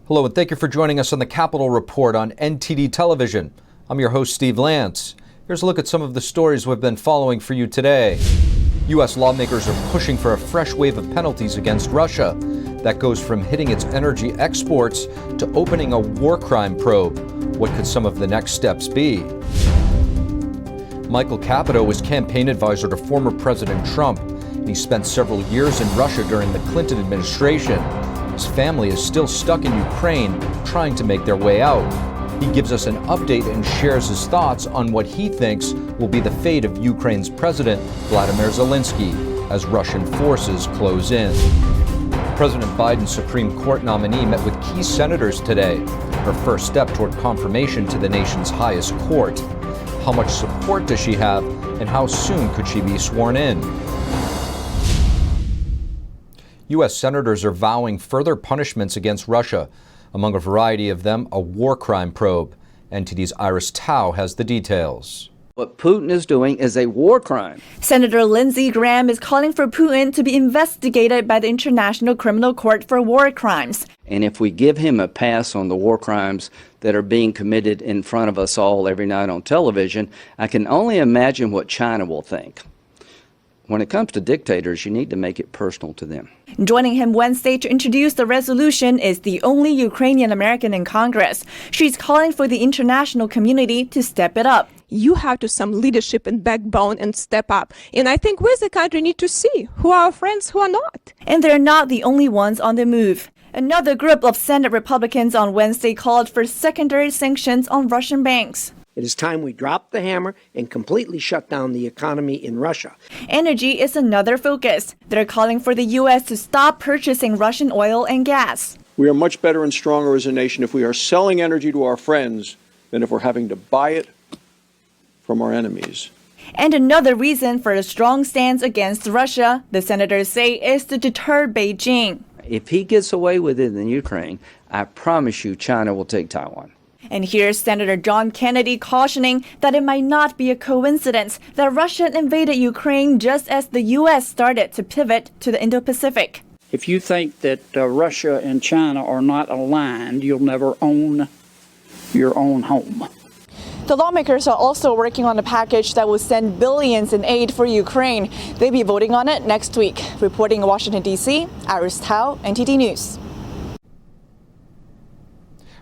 Hello, and thank you for joining us on the Capital Report on NTD Television. I'm your host, Steve Lance. Here's a look at some of the stories we've been following for you today. U.S. lawmakers are pushing for a fresh wave of penalties against Russia. That goes from hitting its energy exports to opening a war crime probe. What could some of the next steps be? Michael Caputo was campaign advisor to former President Trump. He spent several years in Russia during the Clinton administration. His family is still stuck in Ukraine, trying to make their way out. He gives us an update and shares his thoughts on what he thinks will be the fate of Ukraine's President Volamir Zenensky as Russian forces close in. President Biden's Supreme Court nominee met with key senators today, her first step toward confirmation to the nation's highest court. How much support does she have, and how soon could she be sworn in? U.S. senators are vowing further punishments against Russia. Among a variety of them, a war crime probe. NTD's Iris Tao has the details. What Putin is doing is a war crime. Senator Lindsey Graham is calling for Putin to be investigated by the International Criminal Court for war crimes. And if we give him a pass on the war crimes that are being committed in front of us all every night on television, I can only imagine what China will think. When it comes to dictators, you need to make it personal to them. Joining him Wednesday to introduce the resolution is the only Ukrainian American in Congress. She's calling for the international community to step it up. You have to some leadership and backbone and step up. And I think we as a country need to see who are our friends, who are not. And they're not the only ones on the move. Another group of Senate Republicans on Wednesday called for secondary sanctions on Russian banks. It is time we drop the hammer and completely shut down the economy in Russia. Energy is another focus. They're calling for the U.S. to stop purchasing Russian oil and gas. We are much better and stronger as a nation if we are selling energy to our friends than if we're having to buy it from our enemies. And another reason for a strong stance against Russia, the senators say, is to deter Beijing. If he gets away with it in Ukraine, I promise you China will take Taiwan. And here's Senator John Kennedy cautioning that it might not be a coincidence that Russia invaded Ukraine just as the U.S. started to pivot to the Indo-Pacific. If you think that Russia and China are not aligned, you'll never own your own home. The lawmakers are also working on a package that will send billions in aid for Ukraine. They'll be voting on it next week. Reporting in Washington, D.C., Iris Tao, NTD News.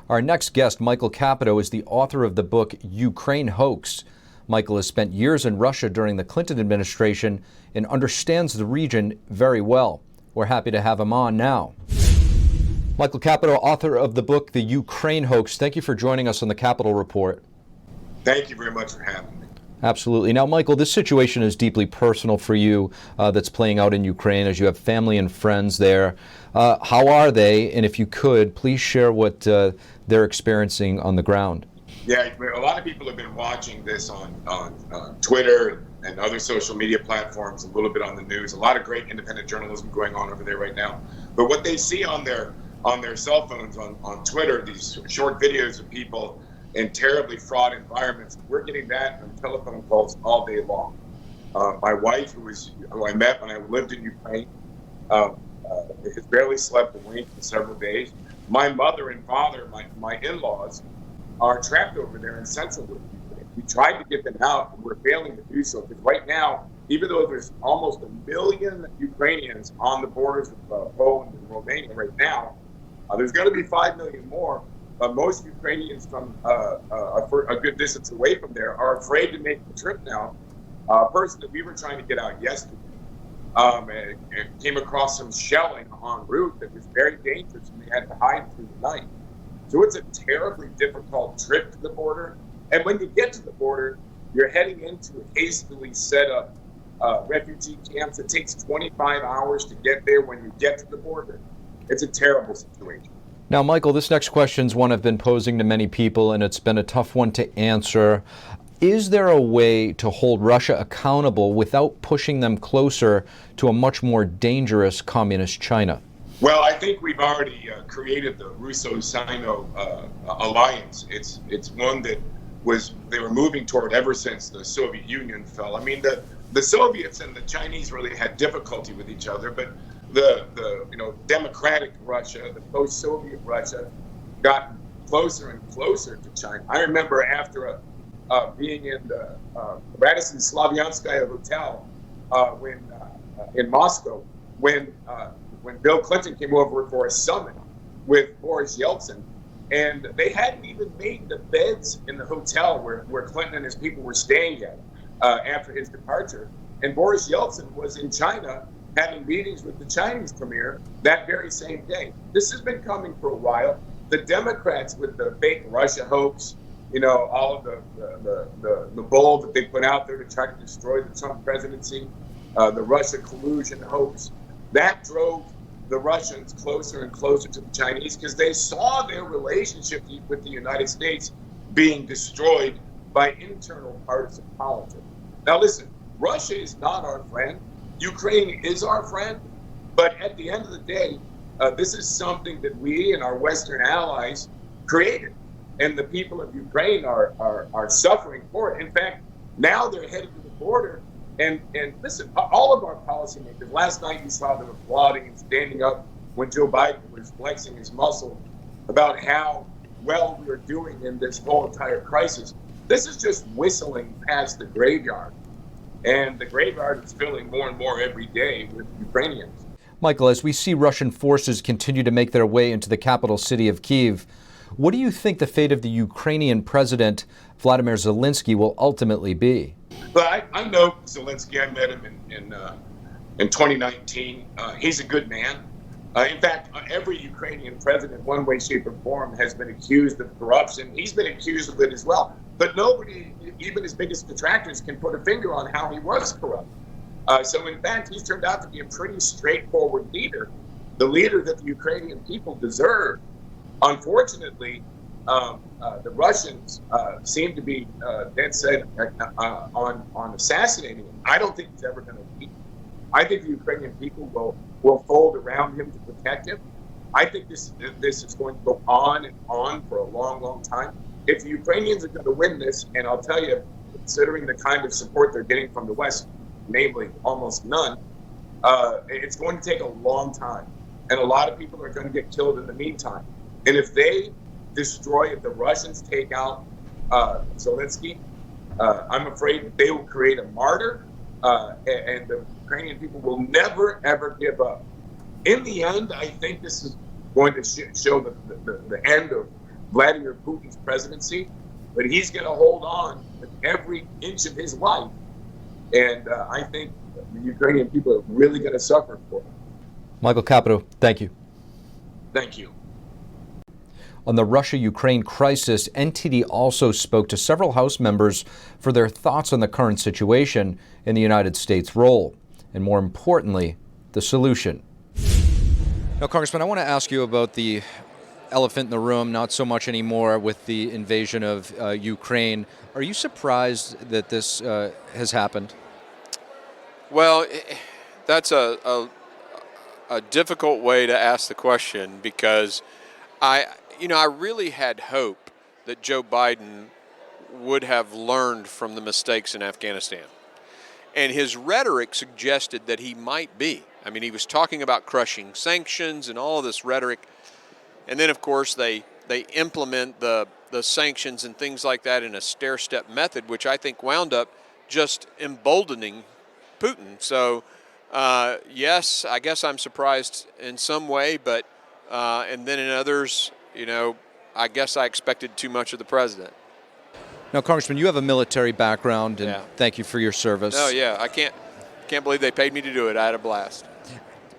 Our next guest, Michael Caputo, is the author of the book Ukraine Hoax. Michael has spent years in Russia during the Clinton administration and understands the region very well. We're happy to have him on now. Michael Caputo, author of the book The Ukraine Hoax. Thank you for joining us on the Capital Report. Thank you very much for having me. Absolutely. Now, Michael, this situation is deeply personal for you that's playing out in Ukraine as you have family and friends there. How are they? And if you could, please share what they're experiencing on the ground. Yeah, a lot of people have been watching this on Twitter and other social media platforms, a little bit on the news. A lot of great independent journalism going on over there right now. But what they see on their cell phones, on Twitter, these short videos of people in terribly fraught environments, we're getting that on telephone calls all day long. My wife, who I met when I lived in Ukraine, has barely slept a wink in several days. My mother and father, my in-laws, are trapped over there in central Ukraine. We tried to get them out, and we're failing to do so, because right now, even though there's almost 1 million Ukrainians on the borders of Poland and Romania right now, there's going to be 5 million more. Most Ukrainians from a good distance away from there are afraid to make the trip now. A person that we were trying to get out yesterday and came across some shelling en route that was very dangerous, and they had to hide through the night. So it's a terribly difficult trip to the border. And when you get to the border, you're heading into hastily set up refugee camps. It takes 25 hours to get there when you get to the border. It's a terrible situation. Now, Michael, this next question is one I've been posing to many people, and it's been a tough one to answer. Is there a way to hold Russia accountable without pushing them closer to a much more dangerous communist China? Well, I think we've already created the Russo-Sino alliance. It's one that they were moving toward ever since the Soviet Union fell. I mean, the Soviets and the Chinese really had difficulty with each other, but the democratic Russia, the post-Soviet Russia, gotten closer and closer to China. I remember after being in the Radisson Slavyanskaya Hotel in Moscow when Bill Clinton came over for a summit with Boris Yeltsin, and they hadn't even made the beds in the hotel where Clinton and his people were staying at after his departure. And Boris Yeltsin was in China having meetings with the Chinese premier that very same day. This has been coming for a while. The Democrats with the fake Russia hoax, all of the bull that they put out there to try to destroy the Trump presidency, the Russia collusion hoax, that drove the Russians closer and closer to the Chinese because they saw their relationship with the United States being destroyed by internal partisan politics. Now listen, Russia is not our friend. Ukraine is our friend. But at the end of the day, this is something that we and our Western allies created. And the people of Ukraine are suffering for it. In fact, now they're headed to the border. And listen, all of our policymakers, last night you saw them applauding and standing up when Joe Biden was flexing his muscle about how well we are doing in this whole entire crisis. This is just whistling past the graveyard. And the graveyard is filling more and more every day with Ukrainians. Michael, as we see Russian forces continue to make their way into the capital city of Kyiv, what do you think the fate of the Ukrainian President Volamir Zenensky will ultimately be? But I know Zelensky. I met him in 2019. He's a good man. In fact, every Ukrainian president, one way, shape, or form, has been accused of corruption. He's been accused of it as well. But nobody, even his biggest detractors, can put a finger on how he was corrupt. So in fact, he's turned out to be a pretty straightforward leader, the leader that the Ukrainian people deserve. Unfortunately, the Russians seem to be dead set on assassinating him. I don't think he's ever going to leave. I think the Ukrainian people will fold around him to protect him. I think this is going to go on and on for a long, long time. If the Ukrainians are going to win this, and I'll tell you, considering the kind of support they're getting from the West, namely almost none, it's going to take a long time. And a lot of people are going to get killed in the meantime. And if they destroy, if the Russians take out Zelensky, I'm afraid that they will create a martyr, and the Ukrainian people will never, ever give up. In the end, I think this is going to show the end of Vladimir Putin's presidency, but he's going to hold on with every inch of his life. And I think the Ukrainian people are really going to suffer for it. Michael Caputo, thank you. Thank you. On the Russia-Ukraine crisis, NTD also spoke to several House members for their thoughts on the current situation and the United States' role, and more importantly, the solution. Now, Congressman, I want to ask you about the elephant in the room, not so much anymore with the invasion of Ukraine. Are you surprised that this has happened? Well, that's a difficult way to ask the question, because I really had hope that Joe Biden would have learned from the mistakes in Afghanistan. And his rhetoric suggested that he might be. I mean, he was talking about crushing sanctions and all of this rhetoric. And then, of course, they implement the sanctions and things like that in a stair-step method, which I think wound up just emboldening Putin. So, yes, I guess I'm surprised in some way, but and then in others, I guess I expected too much of the president. Now, Congressman, you have a military background, and thank you for your service. Oh, yeah, I can't believe they paid me to do it. I had a blast.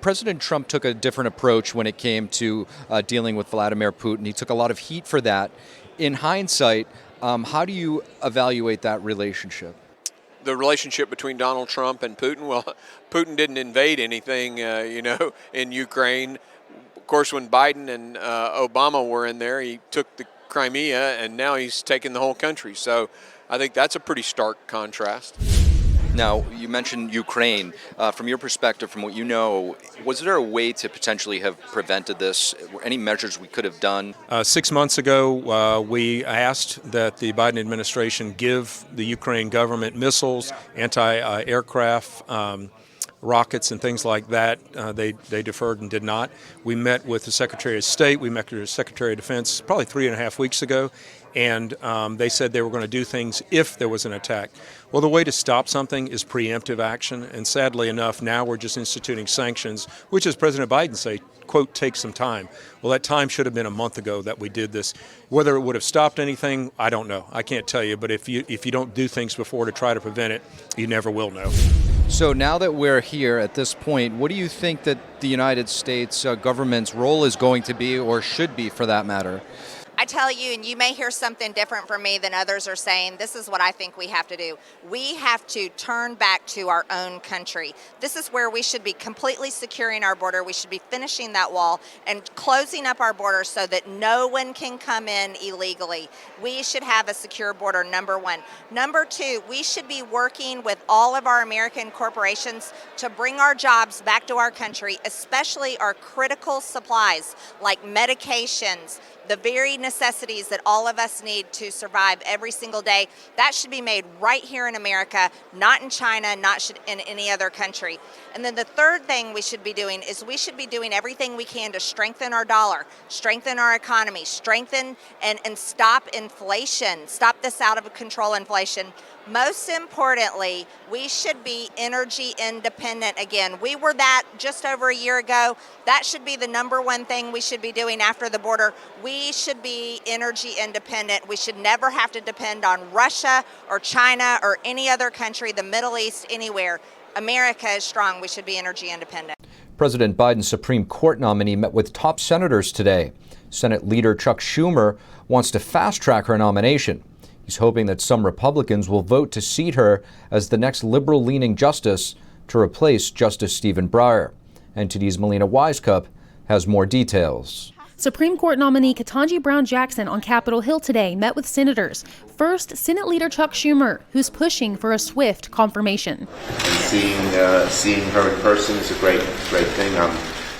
President Trump took a different approach when it came to dealing with Vladimir Putin. He took a lot of heat for that. In hindsight, how do you evaluate that relationship? The relationship between Donald Trump and Putin? Well, Putin didn't invade anything, in Ukraine. Of course, when Biden and Obama were in there, he took the Crimea, and now he's taken the whole country. So I think that's a pretty stark contrast. Now, you mentioned Ukraine. From your perspective, from what you know, was there a way to potentially have prevented this? Any measures we could have done? 6 months ago, we asked that the Biden administration give the Ukraine government missiles, anti-aircraft rockets and things like that, they deferred and did not. We met with the Secretary of State, we met with the Secretary of Defense probably 3.5 weeks ago, and they said they were going to do things if there was an attack. Well, the way to stop something is preemptive action, and sadly enough, now we're just instituting sanctions, which, as President Biden said, quote, take some time. Well, that time should have been a month ago that we did this. Whether it would have stopped anything, I don't know. I can't tell you, but if you don't do things before to try to prevent it, you never will know. So now that we're here at this point, what do you think that the United States government's role is going to be, or should be for that matter? I tell you, and you may hear something different from me than others are saying, this is what I think we have to do. We have to turn back to our own country. This is where we should be completely securing our border. We should be finishing that wall and closing up our border so that no one can come in illegally. We should have a secure border, number one. Number two, we should be working with all of our American corporations to bring our jobs back to our country, especially our critical supplies like medications, the very necessities that all of us need to survive every single day. That should be made right here in America, not in China, not in any other country. And then the third thing we should be doing is we should be doing everything we can to strengthen our dollar, strengthen our economy, strengthen and stop inflation, stop this out of control inflation. Most importantly, we should be energy independent again. We were that just over a year ago. That should be the number one thing we should be doing after the border. We should be energy independent. We should never have to depend on Russia or China or any other country, the Middle East, anywhere. America is strong. We should be energy independent. President Biden's Supreme Court nominee met with top senators today. Senate Leader Chuck Schumer wants to fast-track her nomination. He's hoping that some Republicans will vote to seat her as the next liberal-leaning justice to replace Justice Stephen Breyer. NTD's Melina Wisecup has more details. Supreme Court nominee Ketanji Brown Jackson on Capitol Hill today met with senators. First, Senate Leader Chuck Schumer, who's pushing for a swift confirmation. Seeing her in person is a great thing.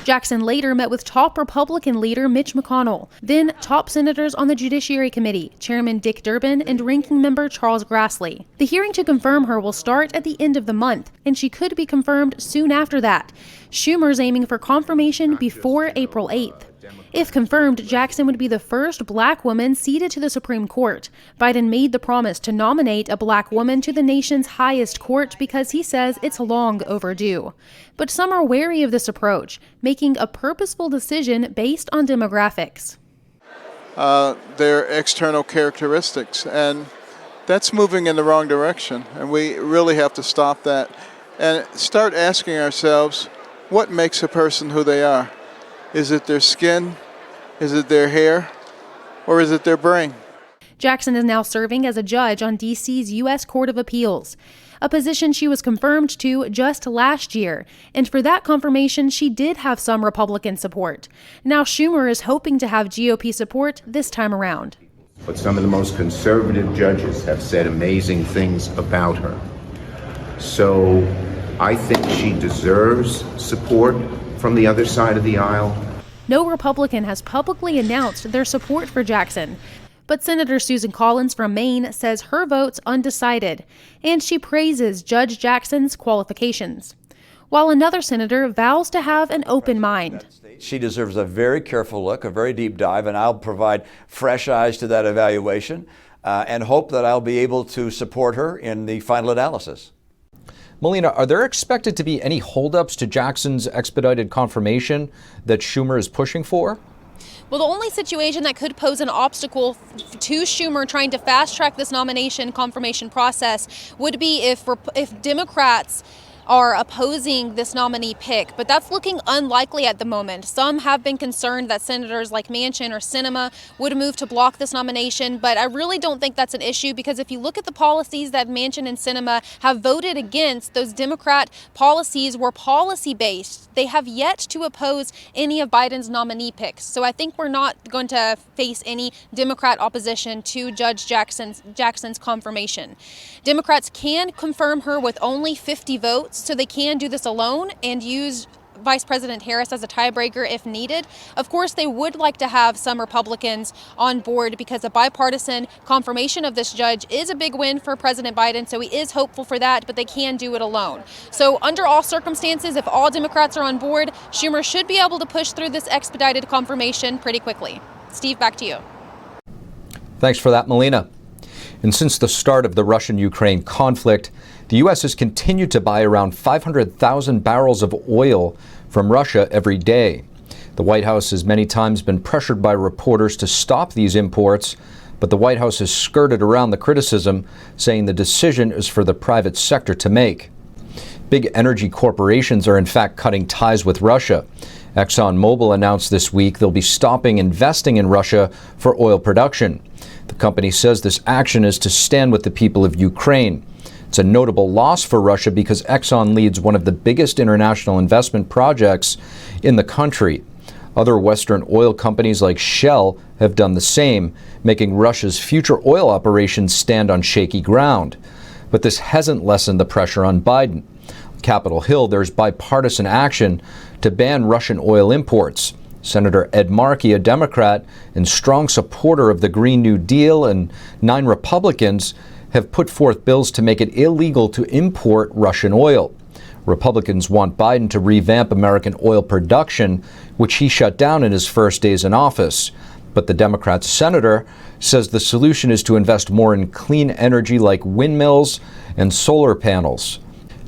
Jackson later met with top Republican leader Mitch McConnell, then top senators on the Judiciary Committee, Chairman Dick Durbin and Ranking Member Charles Grassley. The hearing to confirm her will start at the end of the month, and she could be confirmed soon after that. Schumer's aiming for confirmation before April 8th. If confirmed, Jackson would be the first black woman seated to the Supreme Court. Biden made the promise to nominate a black woman to the nation's highest court because he says it's long overdue. But some are wary of this approach, making a purposeful decision based on demographics. Their external characteristics, and that's moving in the wrong direction, and we really have to stop that and start asking ourselves, what makes a person who they are? Is it their skin? Is it their hair? Or is it their brain? Jackson is now serving as a judge on D.C.'s U.S. Court of Appeals, a position she was confirmed to just last year. And for that confirmation, she did have some Republican support. Now Schumer is hoping to have GOP support this time around. But some of the most conservative judges have said amazing things about her. So I think she deserves support from the other side of the aisle. No Republican has publicly announced their support for Jackson, but Senator Susan Collins from Maine says her vote's undecided, and she praises Judge Jackson's qualifications, while another senator vows to have an open mind. She deserves a very careful look, a very deep dive, and I'll provide fresh eyes to that evaluation and hope that I'll be able to support her in the final analysis. Melina, are there expected to be any holdups to Jackson's expedited confirmation that Schumer is pushing for? Well, the only situation that could pose an obstacle to Schumer trying to fast-track this nomination confirmation process would be if Democrats are opposing this nominee pick, but that's looking unlikely at the moment. Some have been concerned that senators like Manchin or Sinema would move to block this nomination, but I really don't think that's an issue because if you look at the policies that Manchin and Sinema have voted against, those Democrat policies were policy-based. They have yet to oppose any of Biden's nominee picks, so I think we're not going to face any Democrat opposition to Judge Jackson's confirmation. Democrats can confirm her with only 50 votes, so they can do this alone and use Vice President Harris as a tiebreaker if needed. Of course, they would like to have some Republicans on board because a bipartisan confirmation of this judge is a big win for President Biden, so he is hopeful for that, but they can do it alone. So under all circumstances, if all Democrats are on board, Schumer should be able to push through this expedited confirmation pretty quickly. Steve, back to you. Thanks for that, Melina. And since the start of the Russian-Ukraine conflict, the U.S. has continued to buy around 500,000 barrels of oil from Russia every day. The White House has many times been pressured by reporters to stop these imports, but the White House has skirted around the criticism, saying the decision is for the private sector to make. Big energy corporations are in fact cutting ties with Russia. ExxonMobil announced this week they'll be stopping investing in Russia for oil production. The company says this action is to stand with the people of Ukraine. It's a notable loss for Russia because Exxon leads one of the biggest international investment projects in the country. Other Western oil companies like Shell have done the same, making Russia's future oil operations stand on shaky ground. But this hasn't lessened the pressure on Biden. On Capitol Hill, there's bipartisan action to ban Russian oil imports. Senator Ed Markey, a Democrat and strong supporter of the Green New Deal, and 9 Republicans have put forth bills to make it illegal to import Russian oil. Republicans want Biden to revamp American oil production, which he shut down in his first days in office. But the Democrat senator says the solution is to invest more in clean energy like windmills and solar panels.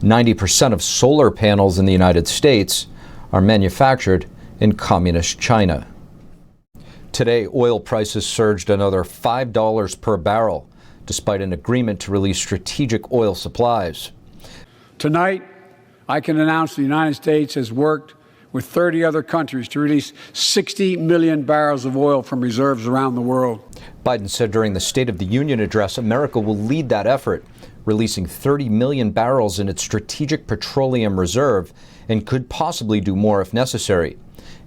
90% of solar panels in the United States are manufactured in communist China. Today, oil prices surged another $5 per barrel, despite an agreement to release strategic oil supplies. Tonight, I can announce the United States has worked with 30 other countries to release 60 million barrels of oil from reserves around the world. Biden said during the State of the Union address, America will lead that effort, releasing 30 million barrels in its strategic petroleum reserve, and could possibly do more if necessary.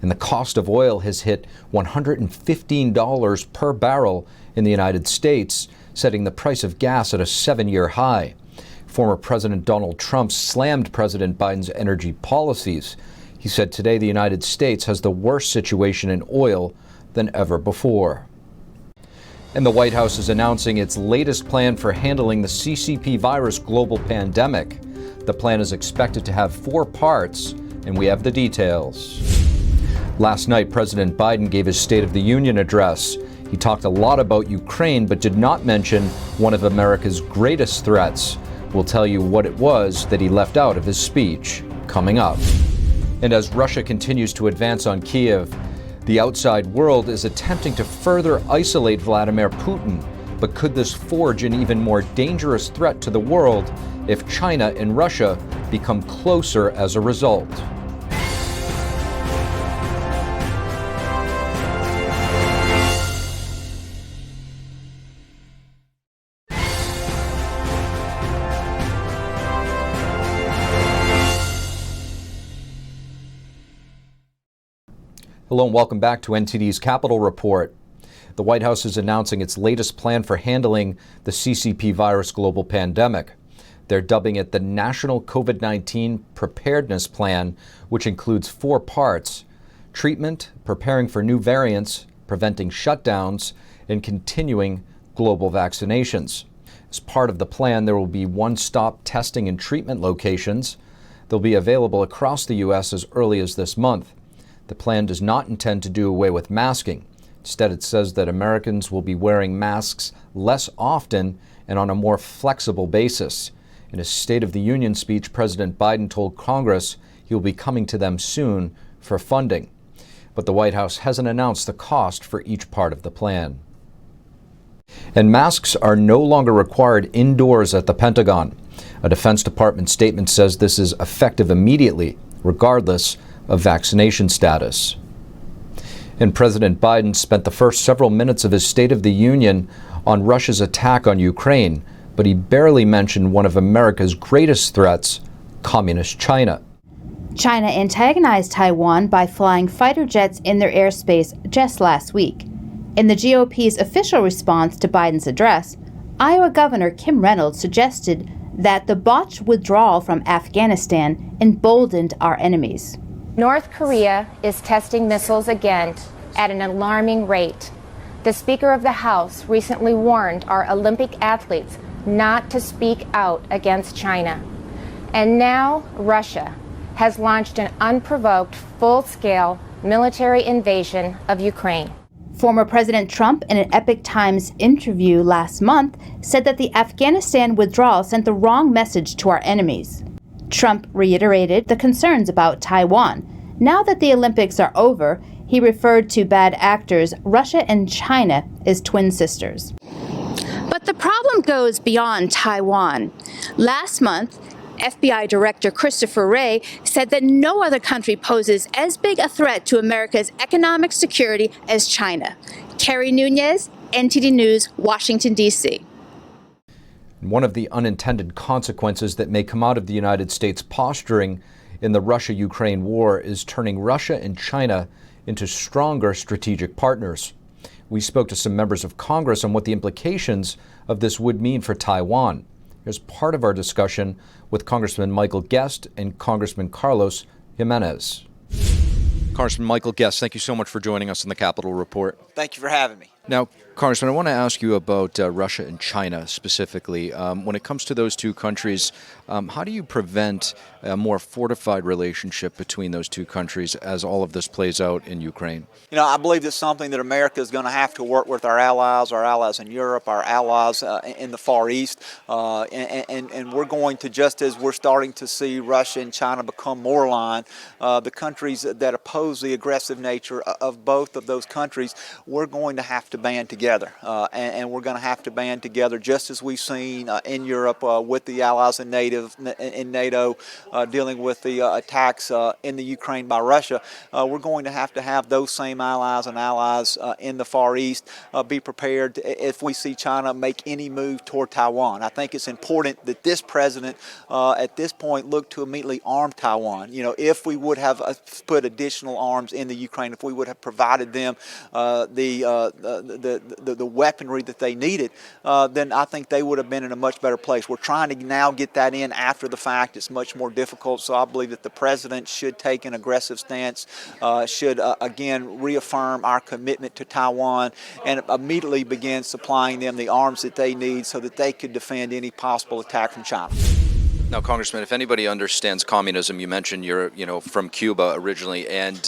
And the cost of oil has hit $115 per barrel in the United States, setting the price of gas at a 7-year high. Former President Donald Trump slammed President Biden's energy policies. He said today the United States has the worst situation in oil than ever before. And the White House is announcing its latest plan for handling the CCP virus global pandemic. The plan is expected to have 4 parts, and we have the details. Last night, President Biden gave his State of the Union address. He talked a lot about Ukraine, but did not mention one of America's greatest threats. We'll tell you what it was that he left out of his speech, coming up. And as Russia continues to advance on Kiev, the outside world is attempting to further isolate Vladimir Putin. But could this forge an even more dangerous threat to the world if China and Russia become closer as a result? Hello and welcome back to NTD's Capitol Report. The White House is announcing its latest plan for handling the CCP virus global pandemic. They're dubbing it the National COVID-19 Preparedness Plan, which includes 4 parts: treatment, preparing for new variants, preventing shutdowns, and continuing global vaccinations. As part of the plan, there will be one-stop testing and treatment locations. They'll be available across the U.S. as early as this month. The plan does not intend to do away with masking. Instead, it says that Americans will be wearing masks less often and on a more flexible basis. In his State of the Union speech, President Biden told Congress he will be coming to them soon for funding. But the White House hasn't announced the cost for each part of the plan. And masks are no longer required indoors at the Pentagon. A Defense Department statement says this is effective immediately, regardless of vaccination status. And President Biden spent the first several minutes of his State of the Union on Russia's attack on Ukraine, but he barely mentioned one of America's greatest threats, Communist China. China antagonized Taiwan by flying fighter jets in their airspace just last week. In the GOP's official response to Biden's address, Iowa Governor Kim Reynolds suggested that the botched withdrawal from Afghanistan emboldened our enemies. North Korea is testing missiles again at an alarming rate. The Speaker of the House recently warned our Olympic athletes not to speak out against China. And now Russia has launched an unprovoked, full-scale military invasion of Ukraine. Former President Trump, in an Epoch Times interview last month, said that the Afghanistan withdrawal sent the wrong message to our enemies. Trump reiterated the concerns about Taiwan. Now that the Olympics are over, he referred to bad actors Russia and China as twin sisters. But the problem goes beyond Taiwan. Last month, FBI Director Christopher Wray said that no other country poses as big a threat to America's economic security as China. Carrie Nunez, NTD News, Washington, D.C. One of the unintended consequences that may come out of the United States posturing in the Russia-Ukraine war is turning Russia and China into stronger strategic partners. We spoke to some members of Congress on what the implications of this would mean for Taiwan. Here's part of our discussion with Congressman Michael Guest and Congressman Carlos Jimenez. Congressman Michael Guest, thank you so much for joining us on the Capitol Report. Thank you for having me. Now, Congressman, I want to ask you about Russia and China specifically. When it comes to those two countries, how do you prevent a more fortified relationship between those two countries as all of this plays out in Ukraine? You know, I believe it's something that America is going to have to work with our allies in Europe, our allies in the Far East, and we're going to, just as we're starting to see Russia and China become more aligned, the countries that oppose the aggressive nature of both of those countries, we're going to have to band together, and we're going to have to band together just as we've seen in Europe with the allies in NATO dealing with the attacks in the Ukraine by Russia. We're going to have those same allies in the Far East be prepared if we see China make any move toward Taiwan. I think it's important that this president at this point look to immediately arm Taiwan. You know, if we would have put additional arms in the Ukraine, if we would have provided them the weaponry that they needed, then I think they would have been in a much better place. We're trying to now get that in after the fact. It's much more difficult, so I believe that the president should take an aggressive stance, should again reaffirm our commitment to Taiwan and immediately begin supplying them the arms that they need so that they could defend any possible attack from China. Now, Congressman, if anybody understands communism, you mentioned you're from Cuba originally, and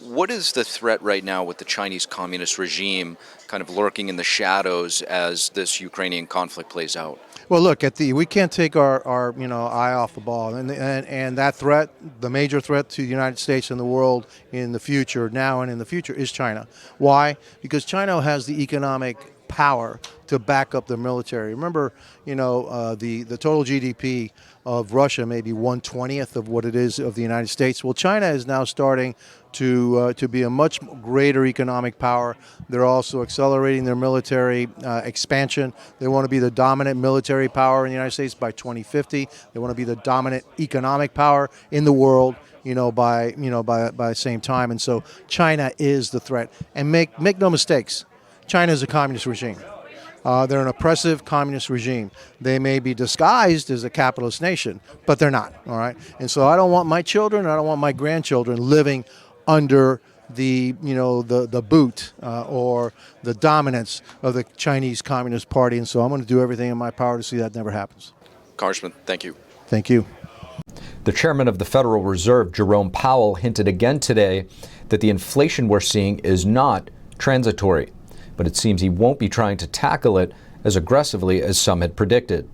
what is the threat right now with the Chinese communist regime kind of lurking in the shadows as this Ukrainian conflict plays out? Well, look, we can't take our eye off the ball, and that threat, the major threat to the United States and the world in the future, now and in the future, is China. Why? Because China has the economic power to back up the military. Remember, the total GDP of Russia may be 1/20th of what it is of the United States. Well, China is now starting to be a much greater economic power. They're also accelerating their military expansion. They want to be the dominant military power in the United States by 2050. They want to be the dominant economic power in the world, by the same time. And so China is the threat. And make no mistakes, China is a communist regime. They're an oppressive communist regime. They may be disguised as a capitalist nation, but they're not, all right? And so I don't want my children, I don't want my grandchildren living under the boot or the dominance of the Chinese Communist Party. And so I'm going to do everything in my power to see that never happens. Congressman, thank you. Thank you. The chairman of the Federal Reserve, Jerome Powell, hinted again today that the inflation we're seeing is not transitory. But it seems he won't be trying to tackle it as aggressively as some had predicted.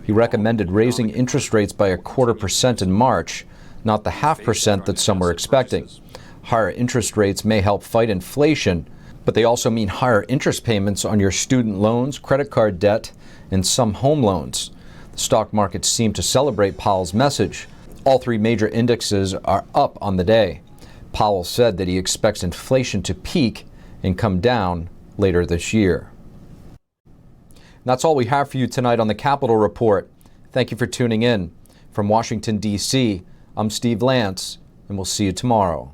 He recommended raising interest rates by 0.25% in March, not the 0.5% that some were expecting. Higher interest rates may help fight inflation, but they also mean higher interest payments on your student loans, credit card debt, and some home loans. The stock markets seem to celebrate Powell's message. All three major indexes are up on the day. Powell said that he expects inflation to peak and come down later this year. That's all we have for you tonight on the Capitol Report. Thank you for tuning in. From Washington, D.C., I'm Steve Lance, and we'll see you tomorrow.